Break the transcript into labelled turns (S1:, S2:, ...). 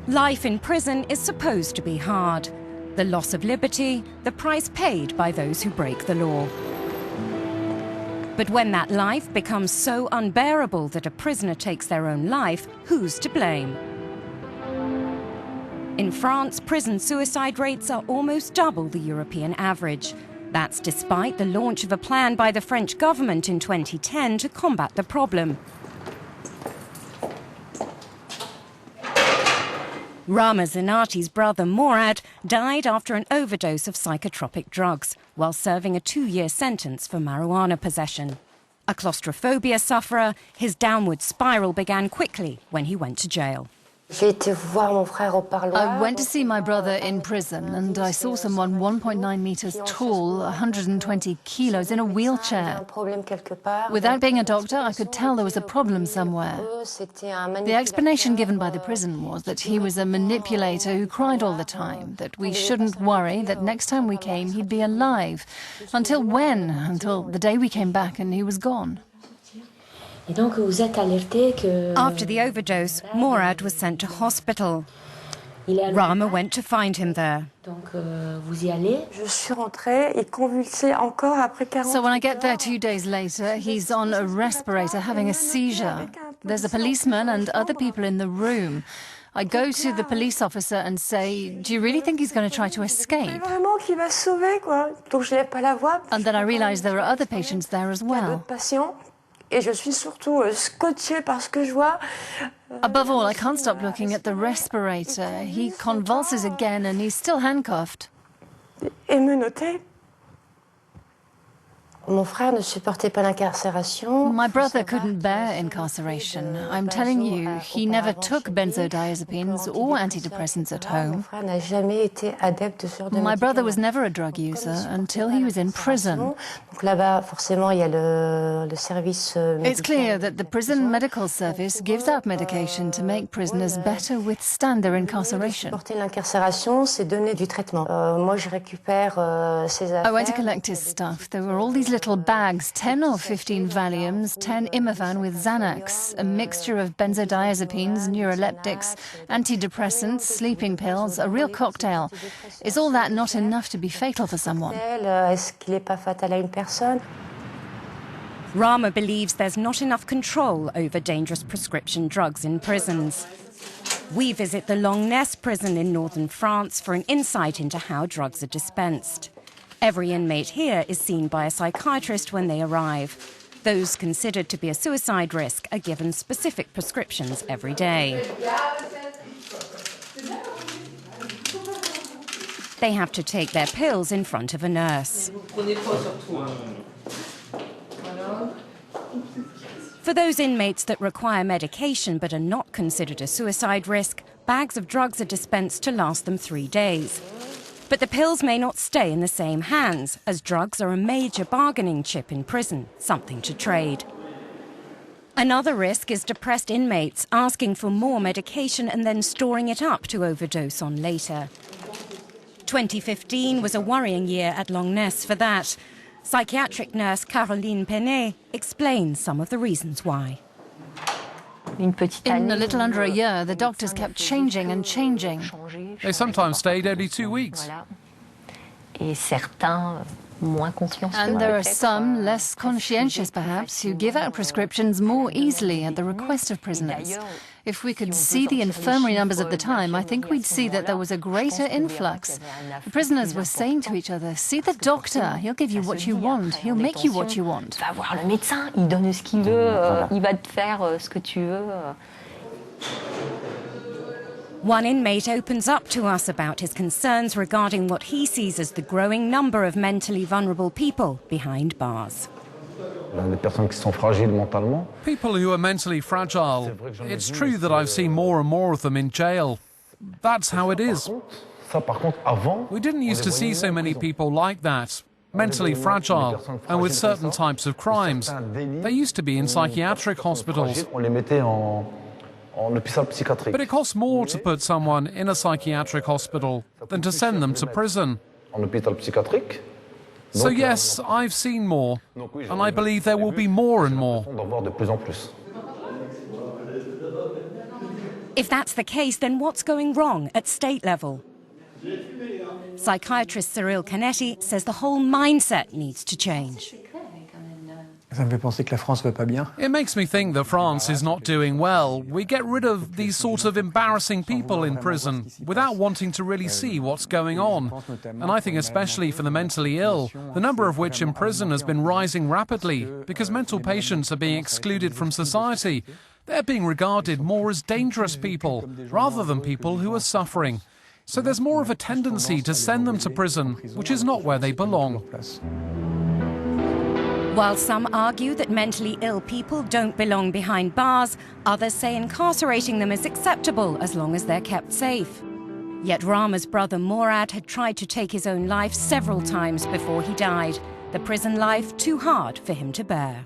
S1: Life in prison is supposed to be hard. The loss of liberty, the price paid by those who break the law. But when that life becomes so unbearable that a prisoner takes their own life, who's to blame? In France, prison suicide rates are almost double the European average. That's despite the launch of a plan by the French government in 2010 to combat the problem. Rama Zenati's brother Morad died after an overdose of psychotropic drugs while serving a 2-year sentence for marijuana possession. A claustrophobia sufferer, his downward spiral began quickly when he went to jail.
S2: I went to see my brother in prison and I saw someone 1.9 meters tall, 120 kilos, in a wheelchair. Without being a doctor, I could tell there was a problem somewhere. The explanation given by the prison was that he was a manipulator who cried all the time, that we shouldn't worry, that next time we came he'd be alive. Until when? Until the day we came back and he was gone.
S1: After the overdose, Morad was sent to hospital. Rama went to find him there.
S2: So when I get there 2 days later, he's on a respirator having a seizure. There's a policeman and other people in the room. I go to the police officer and say, "Do you really think he's going to try to escape?" And then I realize there are other patients there as well. Above all, I can't stop looking at the respirator. He convulses again and he's still handcuffed. My brother couldn't bear incarceration. I'm telling you, he never took benzodiazepines or antidepressants at home. My brother was never a drug user until he was in prison. It's clear that the prison medical service gives out medication to make prisoners better withstand their incarceration. I went to collect his stuff. There were all these little bags, 10 or 15 Valiums, 10 Imavan with Xanax, a mixture of benzodiazepines, neuroleptics, antidepressants, sleeping pills, a real cocktail. Is all that not enough to be fatal for someone?
S1: Rama believes there's not enough control over dangerous prescription drugs in prisons. We visit the Longness prison in northern France for an insight into how drugs are dispensed. Every inmate here is seen by a psychiatrist when they arrive. Those considered to be a suicide risk are given specific prescriptions every day. They have to take their pills in front of a nurse. For those inmates that require medication but are not considered a suicide risk, bags of drugs are dispensed to last them 3 days. But the pills may not stay in the same hands, as drugs are a major bargaining chip in prison, something to trade. Another risk is depressed inmates asking for more medication and then storing it up to overdose on later. 2015 was a worrying year at Longness for that. Psychiatric nurse Caroline Penet explains some of the reasons why.
S2: In a little under a year, the doctors kept changing and changing.
S3: They sometimes stayed only 2 weeks.
S2: And there are some, less conscientious perhaps, who give out prescriptions more easily at the request of prisoners. If we could see the infirmary numbers at the time, I think we'd see that there was a greater influx. The prisoners were saying to each other, "See the doctor, he'll give you what you want, he'll make you what you want."
S1: One inmate opens up to us about his concerns regarding what he sees as the growing number of mentally vulnerable people behind bars.
S3: People who are mentally fragile. It's true that I've seen more and more of them in jail. That's how it is. We didn't used to see so many people like that, mentally fragile, and with certain types of crimes. They used to be in psychiatric hospitals. But it costs more to put someone in a psychiatric hospital than to send them to prison. So yes, I've seen more, and I believe there will be more and more.
S1: If that's the case, then what's going wrong at state level? Psychiatrist Cyril Canetti says the whole mindset needs to change.
S3: It makes me think that France is not doing well. We get rid of these sort of embarrassing people in prison without wanting to really see what's going on. And I think especially for the mentally ill, the number of which in prison has been rising rapidly because mental patients are being excluded from society. They're being regarded more as dangerous people rather than people who are suffering. So there's more of a tendency to send them to prison, which is not where they belong.
S1: While some argue that mentally ill people don't belong behind bars, others say incarcerating them is acceptable as long as they're kept safe. Yet Rama's brother Morad had tried to take his own life several times before he died. The prison life too hard for him to bear.